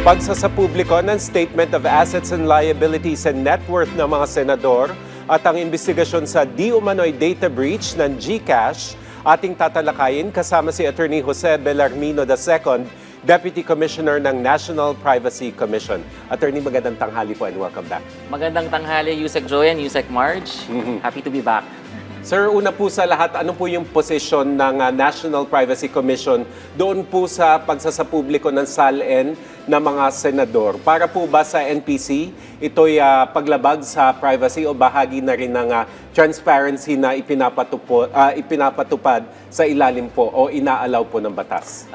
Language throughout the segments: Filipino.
Pagsasapubliko ng Statement of Assets and Liabilities and Net Worth ng mga senador at ang investigasyon sa di umano'y data breach ng GCash, ating tatalakayin kasama si Attorney Jose Bellarmino II, Deputy Commissioner ng National Privacy Commission. Attorney, magandang tanghali po and welcome back. Magandang tanghali, Yusek Joy and Yusek Marge. Happy to be back. Sir, una po sa lahat, ano po yung posisyon ng National Privacy Commission doon po sa pagsasapubliko ng SALN ng mga senador? Para po ba sa NPC, ito'y paglabag sa privacy o bahagi na rin ng transparency na ipinapatupad sa ilalim po o inaalaw po ng batas?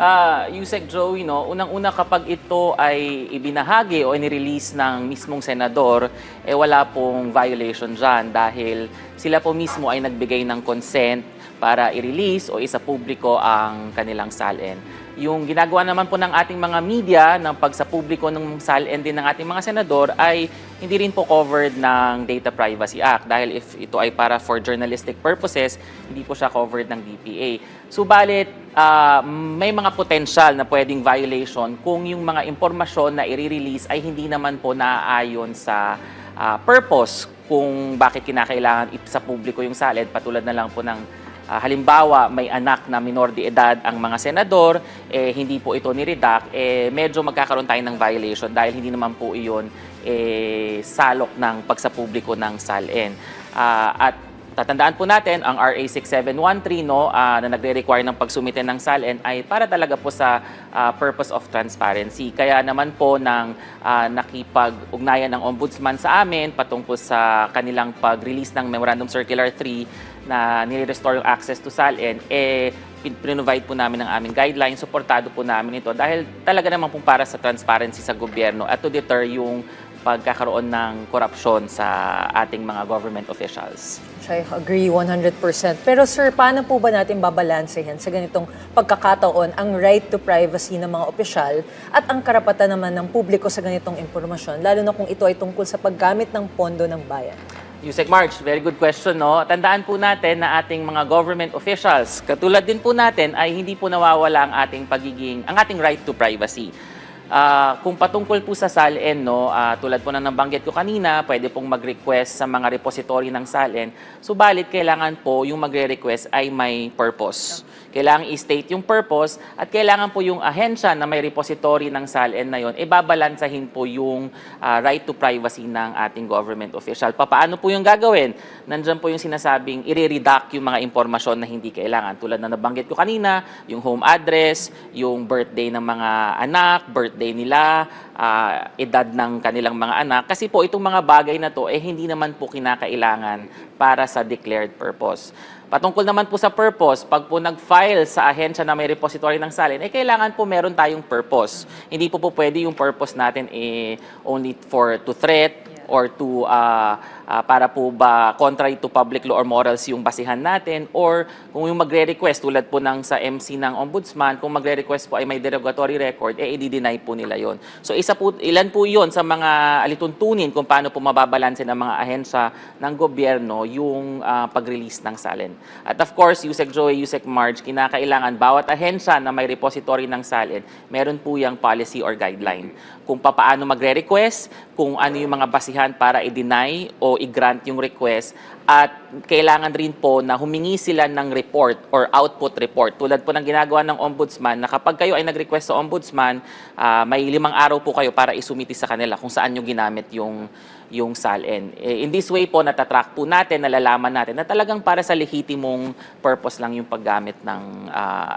Yusek Joey, unang-una kapag ito ay ibinahagi o inirelease ng mismong senador, wala pong violation dyan dahil sila po mismo ay nagbigay ng consent para i-release o isapubliko ang kanilang SALN. Yung ginagawa naman po ng ating mga media ng pagsapubliko ng SALN din ng ating mga senador ay hindi rin po covered ng Data Privacy Act dahil if ito ay para for journalistic purposes, hindi po siya covered ng DPA. Subalit, may mga potential na pwedeng violation kung yung mga impormasyon na i-release ay hindi naman po naaayon sa purpose kung bakit kinakailangan sa publiko yung SALN, patulad na lang po ng halimbawa may anak na minor de edad ang mga senador, hindi po ito ni-redact, medyo magkakaroon tayo ng violation dahil hindi naman po iyon salok ng pagsapubliko ng SALN. At tatandaan po natin, ang RA 6713 na nagre-require ng pagsumite ng SALN ay para talaga po sa purpose of transparency. Kaya naman po nang nakipag-ugnayan ng Ombudsman sa amin patungkol sa kanilang pag-release ng Memorandum Circular 3 na nire-restore yung access to SALN, provide po namin ang aming guidelines, suportado po namin ito dahil talaga naman po para sa transparency sa gobyerno at to deter yung pagkakaroon ng korupsyon sa ating mga government officials. I agree 100%. Pero sir, paano po ba natin babalansehin sa ganitong pagkakataon ang right to privacy ng mga opisyal at ang karapatan naman ng publiko sa ganitong impormasyon, lalo na kung ito ay tungkol sa paggamit ng pondo ng bayan? Yusek Marge, very good question, no? Tandaan po natin na ating mga government officials, katulad din po natin, ay hindi po nawawala ang ating right to privacy. Kung patungkol po sa SALN, tulad po na nabanggit ko kanina, pwede pong mag-request sa mga repository ng SALN. Subalit, kailangan po yung magre-request ay may purpose. Kailangan i-state yung purpose at kailangan po yung ahensya na may repository ng SALN na yon, babalansahin po yung right to privacy ng ating government official. Paano po yung gagawin? Nandyan po yung sinasabing i-redact yung mga impormasyon na hindi kailangan. Tulad na nabanggit ko kanina, yung home address, yung birthday ng mga anak, birthday nila, edad ng kanilang mga anak. Kasi po itong mga bagay na to hindi naman po kinakailangan para sa declared purpose. Patungkol naman po sa purpose, pag po nag-file sa ahensya na may repository ng SALN, kailangan po meron tayong purpose. Hindi po pwede yung purpose natin only to threat or to para po ba contrary to public law or morals yung basihan natin, or kung yung magre-request tulad po ng sa MC ng Ombudsman, kung magre-request po ay may derogatory record, i-deny po nila yon. So ilan po yon sa mga alituntunin kung paano po mababalanse ng mga ahensya ng gobyerno yung pag-release ng SALN. At of course, Yusek Joey, Yusek Marge, kinakailangan bawat ahensya na may repository ng SALN, meron po yung policy or guideline kung paano magre-request, kung ano yung mga basihan para i-deny o i-grant yung request, at kailangan rin po na humingi sila ng report or output report. Tulad po ng ginagawa ng Ombudsman na kapag kayo ay nag-request sa Ombudsman, may 5 araw po kayo para isumiti sa kanila kung saan nyo ginamit yung SALN. In this way po, natatrack po natin, nalalaman natin na talagang para sa lehitimong purpose lang yung paggamit ng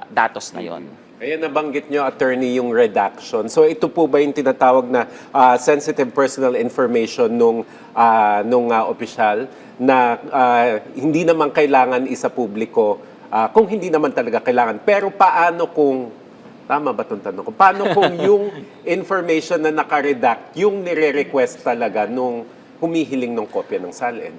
datos na yon. Ayan, nabanggit nyo, attorney, yung redaction. So ito po ba yung tinatawag na sensitive personal information nung opisyal na hindi naman kailangan isa publiko kung hindi naman talaga kailangan. Pero paano kung, tama ba itong tanong ko? Paano kung yung information na nakaredact, yung nire-request talaga nung humihiling ng kopya ng SALN?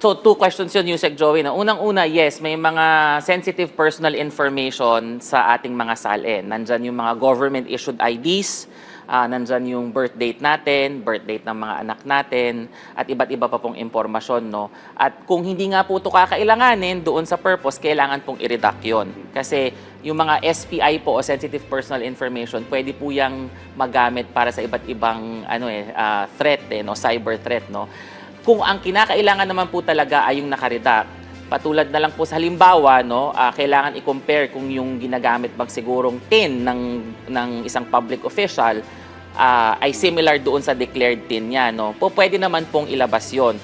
So, 2 questions yun, Yusek Joey. Unang-una, yes, may mga sensitive personal information sa ating mga SALN. Nandyan yung mga government-issued IDs, Nandyan yung birth date natin, birth date ng mga anak natin, at iba't iba pa pong impormasyon, no? At kung hindi nga po ito kakailanganin doon sa purpose, kailangan pong i-redact yun. Kasi yung mga SPI po o sensitive personal information, pwede po yang magamit para sa iba't ibang threat, no? Cyber threat, no? Kung ang kinakailangan naman po talaga ay yung nakaredact, patulad na lang po sa halimbawa, no, kailangan i-compare kung yung ginagamit bang sigurong TIN ng isang public official ay similar doon sa declared TIN niya, no. Pwede naman pong ilabas yon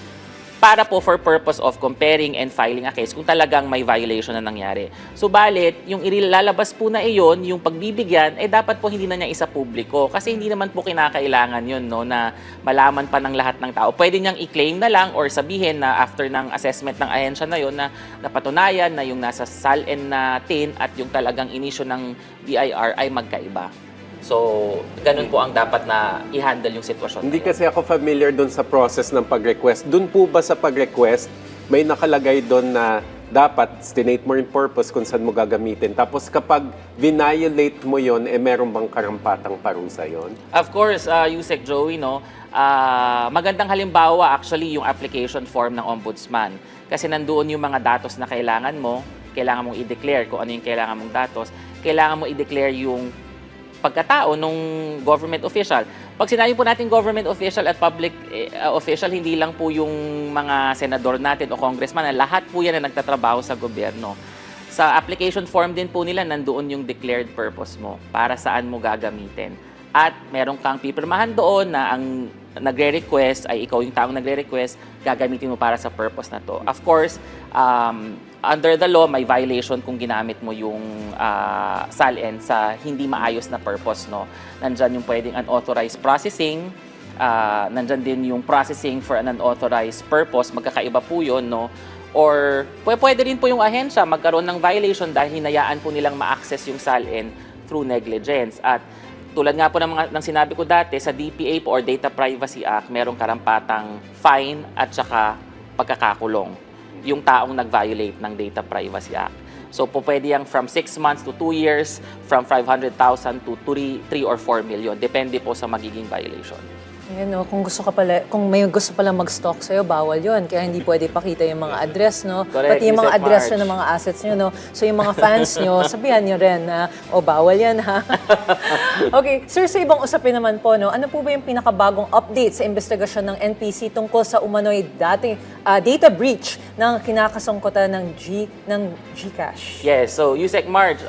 para po for purpose of comparing and filing a case kung talagang may violation na nangyari. Subalit, yung ilalabas po na iyon, yung pagbibigyan, dapat po hindi na niya isa publiko. Kasi hindi naman po kinakailangan yun, no, na malaman pa ng lahat ng tao. Pwede niyang i-claim na lang or sabihin na after ng assessment ng ahensya na yun na napatunayan na yung nasa SALN na TIN at yung talagang inisyo ng BIR ay magkaiba. So, ganun po ang dapat na i-handle yung sitwasyon. Hindi kasi ako familiar doon sa process ng pag-request. Doon po ba sa pag-request, may nakalagay doon na dapat state mo yung purpose kung saan mo gagamitin. Tapos kapag violate mo yon, meron bang karampatang parusa yon? Of course, Yusek Joey, no, magandang halimbawa actually yung application form ng Ombudsman. Kasi nandoon yung mga datos na kailangan mong i-declare kung ano yung kailangan mong datos. Kailangan mo i-declare yung pagkatao nung government official. Pag sinabi po natin government official at public official, hindi lang po yung mga senador natin o congressman, lahat po yan na nagtatrabaho sa gobyerno. Sa application form din po nila, nandoon yung declared purpose mo, para saan mo gagamitin. At meron kang pipirmahan doon na ang nagre-request ay ikaw yung taong nagre-request, gagamitin mo para sa purpose na to. Of course, under the law, may violation kung ginamit mo yung SALN sa hindi maayos na purpose, no? Nandyan yung pwedeng unauthorized processing, nandyan din yung processing for an unauthorized purpose, magkakaiba po yun, no? Or pwede rin po yung ahensya magkaroon ng violation dahil hinayaan po nilang ma-access yung SALN through negligence. At tulad nga po ng sinabi ko dati, sa DPA po or Data Privacy Act, merong karampatang fine at saka pagkakakulong yung taong nag-violate ng Data Privacy Act. So po pwede yung from 6 months to 2 years, from 500,000 to 3 or 4 million. Depende po sa magiging violation. Ayan, no, kung may gusto pala mag-stalk sa'yo, bawal yun. Kaya hindi pwede pakita yung mga address, no? Correct, Pati yung mga Yusek address Marge. nyo ng mga assets nyo, no? So yung mga fans nyo, sabihan nyo rin na, bawal yan, ha? Okay, sir, sa ibang usapin naman po, no? Ano po ba yung pinakabagong update sa investigasyon ng NPC tungkol sa umano'y data breach ng kinakasangkutan ng GCash? Yes, so Yusek Marge,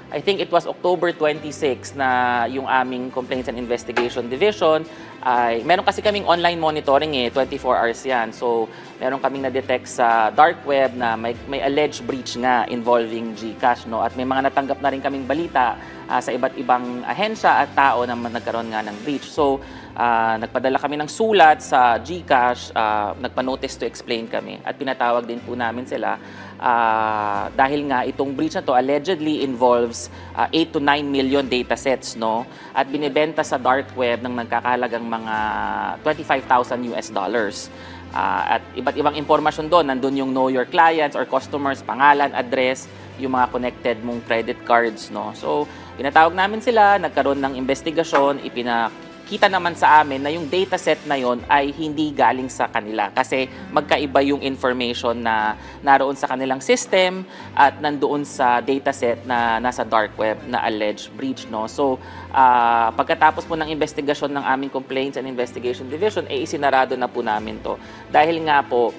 I think it was October 26 na yung aming Complaints and Investigation Division ay meron kasi kaming online monitoring 24 hours yan. So meron kaming na-detect sa dark web na may alleged breach nga involving GCash, no? At may mga natanggap na rin kaming balita sa iba't ibang ahensya at tao na nagkaroon nga ng breach. So nagpadala kami ng sulat sa GCash, nagpa-notice to explain kami at pinatawag din po namin sila dahil nga itong breach na to allegedly involves 8 to 9 million datasets, no? At binibenta sa dark web ng nagkakahalagang mga $25,000 US. At iba't ibang impormasyon doon, nandun yung know your clients or customers, pangalan, address, yung mga connected mong credit cards, no? So, pinatawag namin sila, nagkaroon ng investigasyon, kita naman sa amin na yung dataset na yon ay hindi galing sa kanila kasi magkaiba yung information na naroon sa kanilang system at nandoon sa dataset na nasa dark web na alleged breach, no? So pagkatapos po ng investigasyon ng aming Complaints and Investigation Division, isinarado na po namin to dahil nga po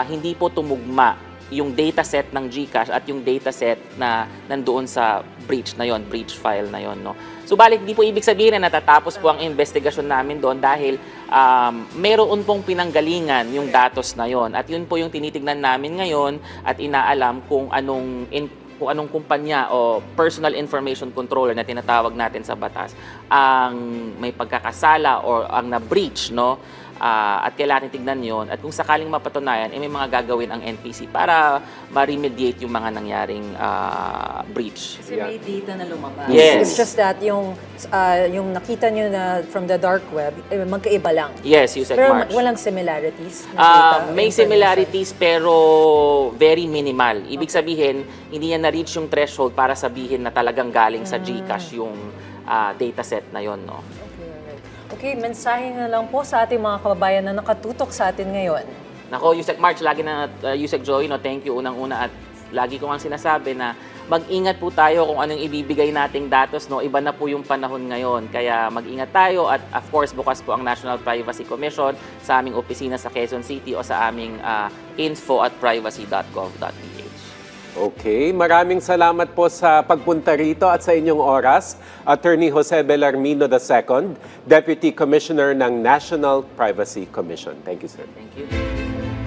hindi po tumugma yung dataset ng GCash at yung dataset na nandoon sa breach na yon, breach file na yon, no? Subalit, di po ibig sabihin na natatapos po ang investigasyon namin doon dahil meron pong pinanggalingan yung datos na yon. At yun po yung tinitignan namin ngayon at inaalam kung anong kumpanya o personal information controller na tinatawag natin sa batas ang may pagkakasala o ang na-breach, no? At kailangan tignan yon at kung sakaling mapatunayan, may mga gagawin ang NPC para ma-remediate yung mga nangyaring breach. Kasi may data na lumabas. Yes. It's just that yung nakita nyo na from the dark web, magkaiba lang. Yes, Yusek Pero Marge. walang similarities. na data o May information. similarities pero very minimal. Ibig sabihin, hindi niya na-reach yung threshold para sabihin na talagang galing sa GCash yung dataset na yon, no? alright. Okay, mensahe na lang po sa ating mga kababayan na nakatutok sa atin ngayon. Nako, Yusek March, lagi na Yusek Joy, no, thank you unang-una at lagi ko ang sinasabi na mag-ingat po tayo kung anong ibibigay nating datos, no. Iba na po yung panahon ngayon. Kaya mag-ingat tayo at of course bukas po ang National Privacy Commission sa aming opisina sa Quezon City o sa aming info@privacy.gov.ph. Okay, maraming salamat po sa pagpunta rito at sa inyong oras. Attorney Jose Bellarmino II, Deputy Commissioner ng National Privacy Commission. Thank you, sir. Thank you.